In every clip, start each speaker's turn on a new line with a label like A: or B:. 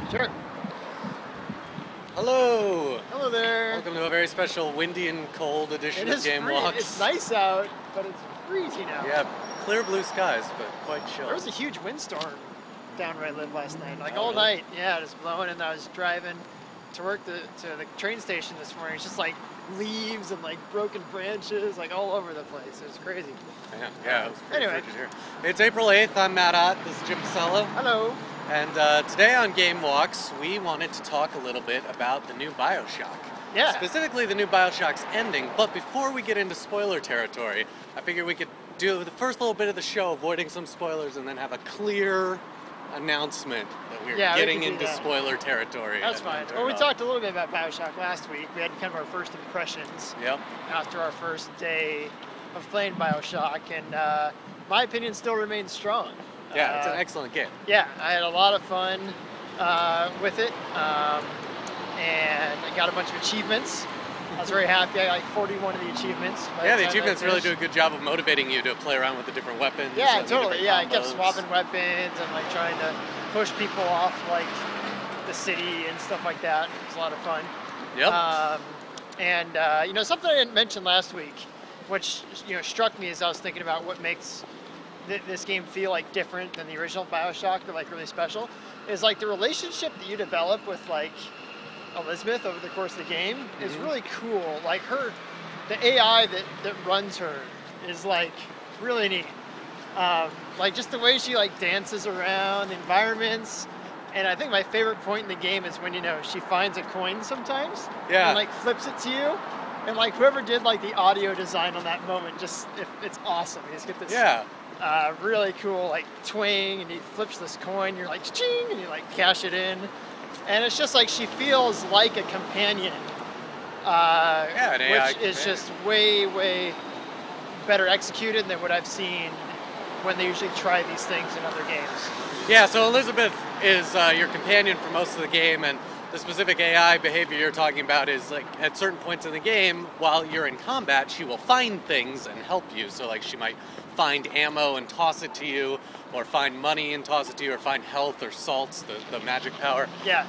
A: Sure.
B: Hello!
A: Hello there.
B: Welcome to a very special windy and cold edition of GameWalks.
A: It's nice out, but it's freezing out.
B: Yeah, clear blue skies, but quite chill.
A: There was a huge windstorm down where I live last night, like all
B: really?
A: night. Yeah, just blowing, and I was driving to work to the train station this morning. It's just like leaves and like broken branches, like all over the place. It was crazy.
B: Yeah, it was pretty
A: Anyway.
B: frigid here. It's April 8th. I'm Matt Ott. This is Jim Casella.
A: Hello.
B: And today on GameWalks, we wanted to talk a little bit about the new Bioshock.
A: Yeah.
B: Specifically, the new Bioshock's ending. But before we get into spoiler territory, I figured we could do the first little bit of the show, avoiding some spoilers, and then have a clear announcement that we're
A: Yeah, we
B: getting
A: could do
B: into
A: that.
B: spoiler territory.
A: That's
B: and then
A: fine.
B: turn
A: Well, we
B: it off.
A: talked a little bit about Bioshock last week. We had kind of our first impressions
B: Yep.
A: after our first day of playing Bioshock, and my opinion still remains strong.
B: Yeah, it's an excellent game.
A: Yeah, I had a lot of fun with it, and I got a bunch of achievements. I was very happy. I got like 41 of the achievements. by
B: Yeah, the
A: time I
B: achievements really
A: finished.
B: do a good job of motivating you to play around with the different weapons.
A: Yeah,
B: and the
A: totally.
B: different
A: Yeah, I kept
B: combos.
A: swapping weapons and like trying to push people off like the city and stuff like that. It was a lot of fun.
B: Yep.
A: You know, something I didn't mention last week, which struck me as I was thinking about what makes this game feel like different than the original Bioshock, or like really special, is like the relationship that you develop with like Elizabeth over the course of the game is really cool. Like the AI that runs her is like really neat. Like just the way she like dances around the environments. And I think my favorite point in the game is when, she finds a coin sometimes.
B: Yeah.
A: And like flips it to you. And like whoever did like the audio design on that moment, it's awesome. You just get this really cool like twang, and he flips this coin, you're like ching, and you like cash it in. And it's just like she feels like a companion.
B: An AI
A: which is
B: companion.
A: just way, way better executed than what I've seen when they usually try these things in other games.
B: Yeah, so Elizabeth is your companion for most of the game, and the specific AI behavior you're talking about is like at certain points in the game, while you're in combat, she will find things and help you. So like she might find ammo and toss it to you, or find money and toss it to you, or find health or salts, the magic power.
A: Yeah.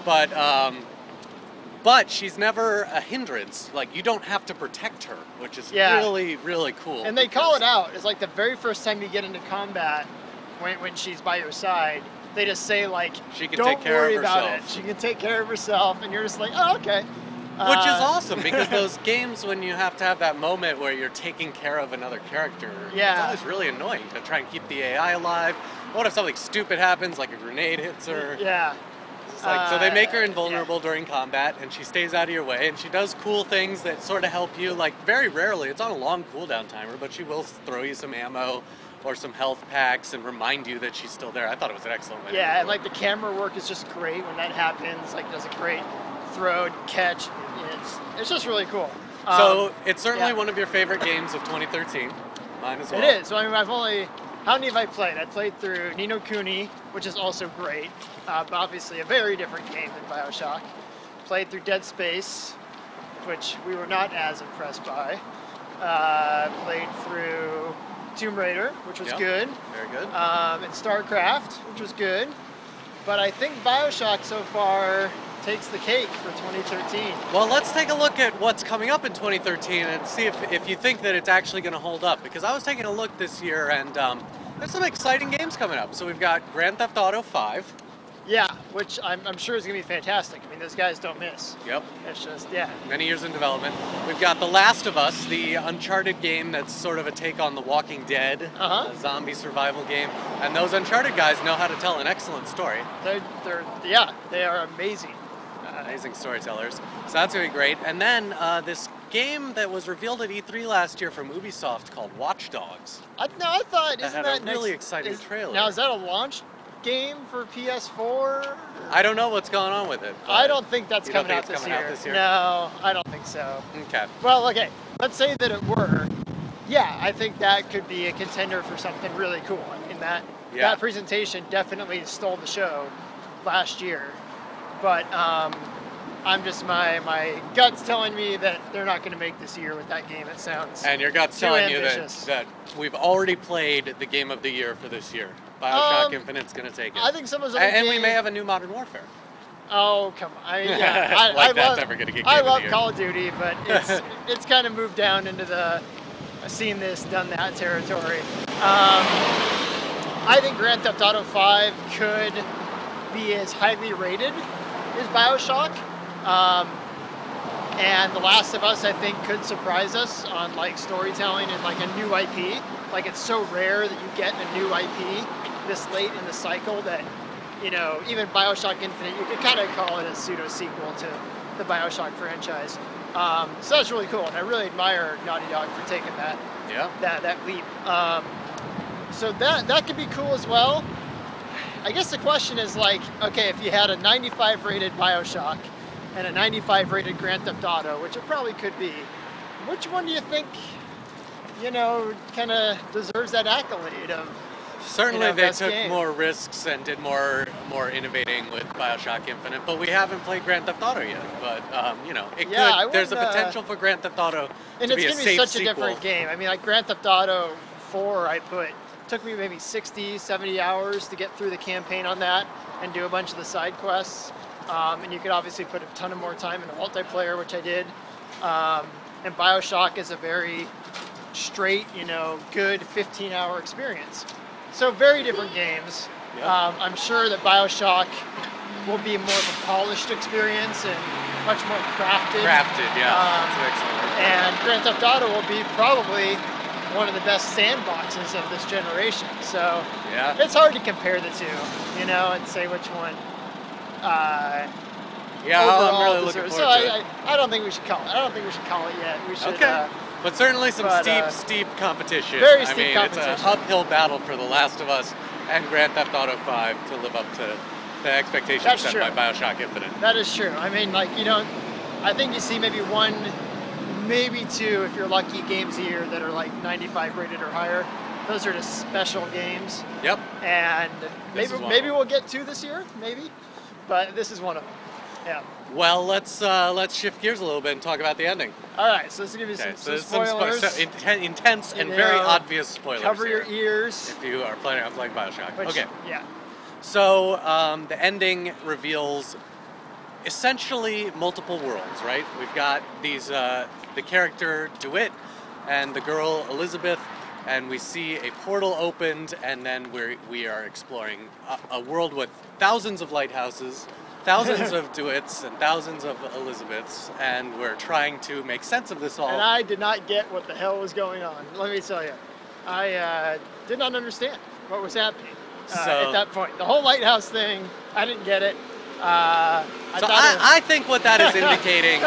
B: But she's never a hindrance. Like, you don't have to protect her, which is really, really cool.
A: And they call it out. It's like the very first time you get into combat, when she's by your side, they just say like,
B: She can
A: don't
B: take care of
A: worry about it.
B: herself.
A: She can take care of herself, and you're just like, oh, okay.
B: Which is awesome, because those games when you have to have that moment where you're taking care of another character, it's always really annoying to try and keep the AI alive. What if something stupid happens, like a grenade hits her?
A: Yeah.
B: It's like, so they make her invulnerable during combat, and she stays out of your way, and she does cool things that sort of help you. Like, very rarely, it's on a long cooldown timer, but she will throw you some ammo or some health packs and remind you that she's still there. I thought it was an excellent way to do
A: Yeah,
B: it.
A: and like the camera work is just great when that happens. Like, it does a great throw and catch. It's just really cool.
B: So it's certainly one of your favorite games of 2013. Mine as well.
A: It is. So I mean, how many have I played? I played through Ni no Kuni, which is also great, but obviously a very different game than Bioshock. Played through Dead Space, which we were not as impressed by. Played through Tomb Raider, which was good.
B: Very good.
A: And StarCraft, which was good. But I think Bioshock so far takes the cake for 2013.
B: Well, let's take a look at what's coming up in 2013 and see if you think that it's actually going to hold up. Because I was taking a look this year, and there's some exciting games coming up. So we've got Grand Theft Auto 5.
A: Yeah, which I'm sure is going to be fantastic. I mean, those guys don't miss.
B: Yep.
A: It's just,
B: Many years in development. We've got The Last of Us, the Uncharted game that's sort of a take on The Walking Dead, a zombie survival game. And those Uncharted guys know how to tell an excellent story.
A: They are amazing.
B: Amazing storytellers. So that's going to be great. And then this game that was revealed at E3 last year from Ubisoft called Watch Dogs.
A: I thought,
B: That
A: isn't
B: had
A: that
B: a really exciting trailer.
A: Now, is that a launch game for PS4?
B: I don't know what's going on with it.
A: I don't think that's
B: You don't
A: coming
B: think
A: out
B: it's
A: this
B: coming
A: year.
B: out this year?
A: No, I don't think so.
B: Okay.
A: Well, okay, let's say that it were. Yeah, I think that could be a contender for something really cool. I mean, that presentation definitely stole the show last year. But I'm just, my gut's telling me that they're not going to make this year with that game. It sounds
B: And your gut's
A: too
B: telling
A: ambitious.
B: you that we've already played the game of the year for this year. Bioshock Infinite's going to take it.
A: I think some of those other
B: And
A: games,
B: we may have a new Modern Warfare.
A: Oh, come on. Yeah,
B: Like that's ever gonna get
A: I
B: Game of the
A: love
B: Year.
A: Call of Duty, but it's kind of moved down into the seen this, done that territory. I think Grand Theft Auto 5 could be as highly rated as Bioshock. And The Last of Us, I think, could surprise us on like storytelling and like a new IP. Like it's so rare that you get a new IP this late in the cycle that, you know, even Bioshock Infinite, you could kind of call it a pseudo sequel to the Bioshock franchise. So that's really cool, and I really admire Naughty Dog for taking that leap. So that could be cool as well. I guess the question is like, okay, if you had a 95 rated Bioshock and a 95 rated Grand Theft Auto, which it probably could be, which one do you think, you know, kind of deserves that accolade of?
B: Certainly,
A: you know,
B: they took
A: game.
B: more risks and did more innovating with Bioshock Infinite, but we haven't played Grand Theft Auto yet. But you know, there's a potential for Grand Theft Auto
A: and
B: to be a
A: it's
B: safe
A: gonna be such
B: sequel.
A: a different game. I mean, like Grand Theft Auto 4, took me maybe 60, 70 hours to get through the campaign on that and do a bunch of the side quests. And you could obviously put a ton of more time into multiplayer, which I did. And Bioshock is a very straight, you know, good 15-hour experience. So very different games.
B: Yep.
A: I'm sure that Bioshock will be more of a polished experience and much more crafted.
B: Yeah. That's excellent.
A: And Grand Theft Auto will be probably one of the best sandboxes of this generation. So it's hard to compare the two, you know, and say which one.
B: I'm really looking forward to it.
A: I don't think we should call it. I don't think we should call it yet. We should.
B: Okay. But certainly some steep competition.
A: Very steep competition.
B: It's an uphill battle for The Last of Us and Grand Theft Auto 5 to live up to the expectations set by Bioshock Infinite.
A: That is true. I mean, like, you know, I think you see maybe one, maybe two, if you're lucky, games a year that are like 95 rated or higher. Those are just special games.
B: Yep.
A: And maybe we'll get two this year, maybe. But this is one of them. Yeah.
B: Well, let's shift gears a little bit and talk about the ending.
A: All right, so let's give you some spoilers.
B: Intense and very obvious spoilers.
A: Cover your
B: here,
A: ears.
B: if you are planning on playing Bioshock. Okay.
A: Yeah.
B: So the ending reveals essentially multiple worlds, right? We've got these the character DeWitt and the girl Elizabeth, and we see a portal opened, and then we are exploring a world with thousands of lighthouses, thousands of DeWitts, and thousands of Elizabeths, and we're trying to make sense of this all.
A: And I did not get what the hell was going on. Let me tell you, I did not understand what was happening at that point. The whole lighthouse thing, I didn't get it. I
B: think what that is indicating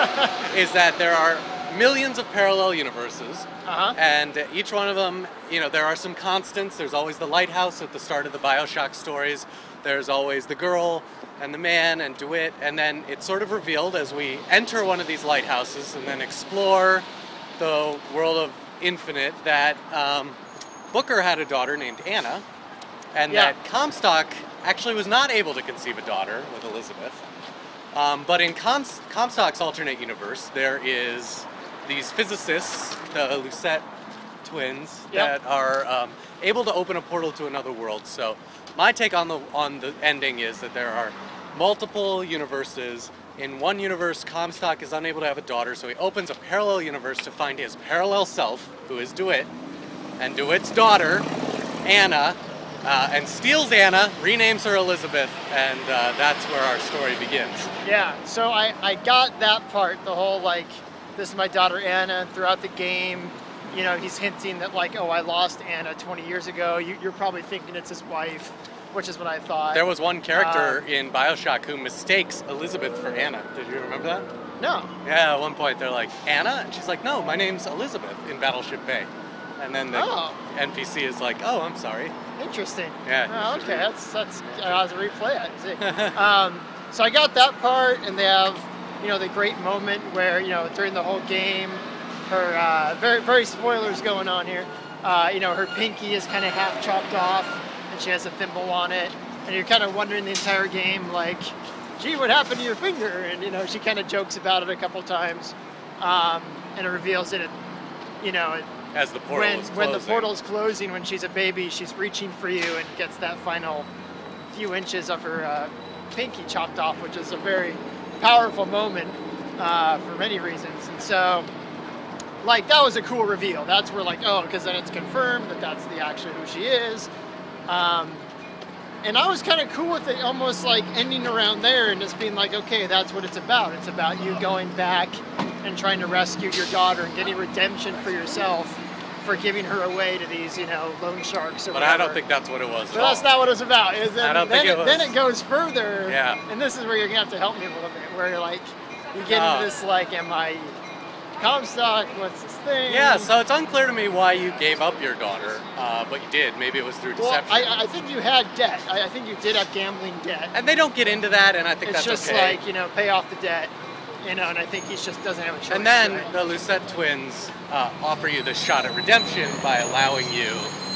B: is that there are millions of parallel universes, and each one of them, you know, there are some constants. There's always the lighthouse at the start of the Bioshock stories. There's always the girl and the man and DeWitt, and then it's sort of revealed as we enter one of these lighthouses and then explore the world of Infinite that Booker had a daughter named Anna, and that Comstock actually was not able to conceive a daughter with Elizabeth. But in Comstock's alternate universe, there is these physicists, the Lucette twins, that are able to open a portal to another world. So my take on the ending is that there are multiple universes. In one universe, Comstock is unable to have a daughter, so he opens a parallel universe to find his parallel self, who is DeWitt, and DeWitt's daughter, Anna, and steals Anna, renames her Elizabeth, and that's where our story begins.
A: Yeah, so I got that part, the whole, like, this is my daughter Anna, and throughout the game, you know, he's hinting that, like, oh, I lost Anna 20 years ago. You're probably thinking it's his wife, which is what I thought.
B: There was one character in Bioshock who mistakes Elizabeth for Anna. Did you remember that?
A: No.
B: Yeah, at one point they're like, Anna? And she's like, no, my name's Elizabeth in Battleship Bay. And then the NPC is like, oh, I'm sorry.
A: Interesting.
B: Yeah.
A: Oh, okay, that's I'll have to replay it. See. So I got that part, and they have, you know, the great moment where, you know, during the whole game, her very, very spoilers going on here. You know, her pinky is kind of half chopped off, and she has a thimble on it, and you're kind of wondering the entire game, like, gee, what happened to your finger? And, you know, she kind of jokes about it a couple times, and it reveals it, you know,
B: as the portal is closing.
A: When the portal's closing, when she's a baby, she's reaching for you and gets that final few inches of her pinky chopped off, which is a very powerful moment for many reasons. And so, like, that was a cool reveal. That's where, like, oh, because then it's confirmed that that's actually who she is. And I was kind of cool with it, almost like ending around there and just being like, okay, that's what it's about. It's about you going back and trying to rescue your daughter and getting redemption for yourself for giving her away to these, you know, loan sharks or
B: But
A: whatever.
B: I don't think that's what it was.
A: But that's not what it's about.
B: I don't think it was.
A: Then it goes further.
B: Yeah.
A: And this is where you're gonna have to help me a little bit, where you're like, you get into this like, am I Comstock? What's this thing?
B: Yeah, so it's unclear to me why you gave up your daughter, but you did. Maybe it was through deception.
A: Well, I think you had debt. I think you did have gambling debt.
B: And they don't get into that, and I think
A: It's
B: that's
A: just
B: okay.
A: like, you know, pay off the debt, you know, and I think he just doesn't have a choice.
B: And then
A: right?
B: the Lucette twins offer you this shot at redemption by allowing you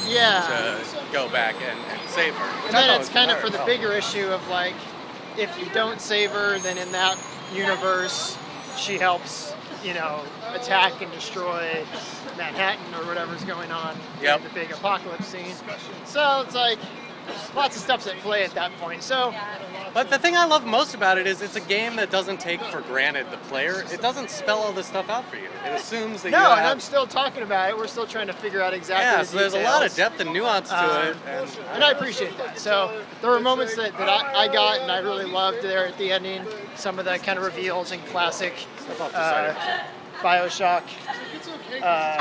B: to go back and save her. Which
A: And
B: I
A: then
B: thought
A: it's
B: was
A: kind of
B: smart.
A: for the bigger issue of like, if you don't save her, then in that universe, she helps, you know, attack and destroy Manhattan or whatever's going on in the big apocalypse scene. So it's like, lots of stuff's at play at that point. So,
B: But the thing I love most about it is it's a game that doesn't take for granted the player. It doesn't spell all this stuff out for you. It assumes that you
A: no,
B: have...
A: and I'm still talking about it. We're still trying to figure out exactly
B: Yeah,
A: the
B: so there's a lot of
A: details.
B: depth and nuance to it.
A: And I appreciate that. So there were moments that I got and I really loved there at the ending. Some of the kind of reveals and classic Bioshock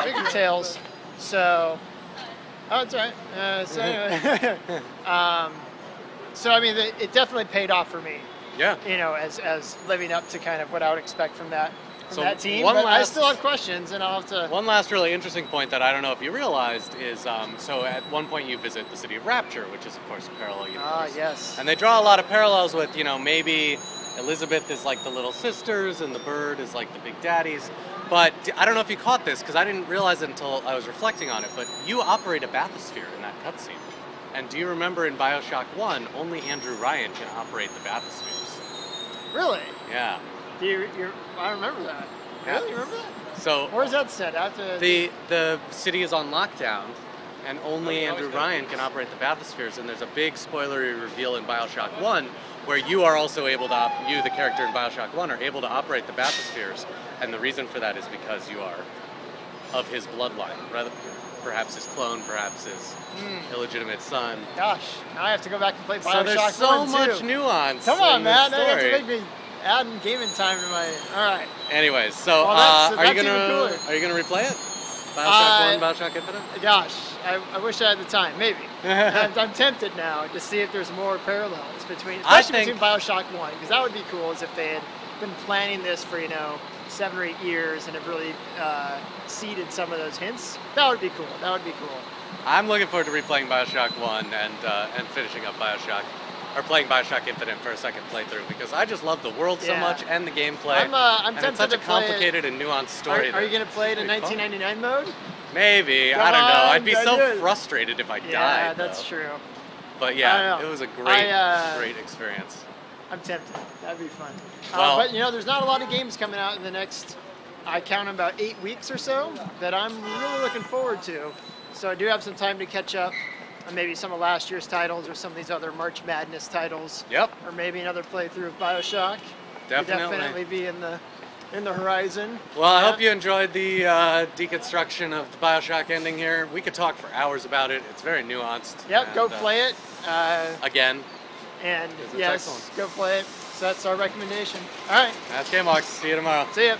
A: details. So, oh, it's all right. So anyway, so I mean, it definitely paid off for me.
B: Yeah.
A: You know, as living up to kind of what I would expect from that team.
B: one
A: But I
B: last-
A: still have questions, and I'll have to.
B: One last really interesting point that I don't know if you realized is, so at one point you visit the city of Rapture, which is of course a parallel universe.
A: Ah, yes.
B: And they draw a lot of parallels with, you know, maybe Elizabeth is like the little sisters and the bird is like the big daddies. But I don't know if you caught this, because I didn't realize it until I was reflecting on it, but you operate a bathysphere in that cutscene. And do you remember in Bioshock 1, only Andrew Ryan can operate the bathyspheres?
A: Really?
B: Yeah.
A: I remember that.
B: Yeah.
A: Really? You remember that?
B: So
A: Where's that set? I have to.
B: the city is on lockdown, and only Andrew Ryan can operate the bathyspheres. And there's a big spoilery reveal in Bioshock 1 where you are also able to, you the character in Bioshock 1 are able to operate the bathyspheres. And the reason for that is because you are of his bloodline, rather perhaps his clone, perhaps his illegitimate son.
A: Gosh, now I have to go back and play Bioshock
B: So there's so
A: 1
B: much
A: too.
B: nuance.
A: Come on,
B: in
A: man!
B: this
A: Now you have to
B: story.
A: make me adding gaming time to my. All right.
B: Anyways, so
A: Well,
B: are
A: that's
B: you
A: even cooler.
B: replay it? Bioshock 1, Bioshock Infinite?
A: Gosh, I wish I had the time. Maybe. I'm tempted now to see if there's more parallels between, especially between Bioshock 1, because that would be cool as if they had been planning this for 7 or 8 years and have really seeded some of those hints. That would be cool. That would be cool.
B: I'm looking forward to replaying Bioshock 1 and finishing up Bioshock, or playing Bioshock Infinite for a second playthrough, because I just love the world so much and the gameplay.
A: I'm
B: and
A: tempted
B: it's such
A: to
B: a
A: play
B: complicated and nuanced story.
A: Are you going to play it in
B: Pretty fun.
A: 1999 mode?
B: Maybe. I don't know. I'd be so frustrated if I died.
A: Yeah, that's
B: though.
A: true.
B: But
A: I
B: yeah,
A: don't know.
B: it was a great experience.
A: I'm tempted. That'd be fun.
B: Well,
A: but there's not a lot of games coming out in the next, I count about 8 weeks or so, that I'm really looking forward to. So I do have some time to catch up on maybe some of last year's titles or some of these other March Madness titles.
B: Yep.
A: Or maybe another playthrough of Bioshock.
B: Definitely.
A: Could definitely be in the horizon.
B: Well, I hope you enjoyed the deconstruction of the Bioshock ending here. We could talk for hours about it. It's very nuanced.
A: Yep,
B: and,
A: go play it.
B: Again.
A: And
B: it's
A: yes,
B: excellent.
A: go play it. So that's our recommendation. All right.
B: That's GameWalks. See you tomorrow.
A: See ya.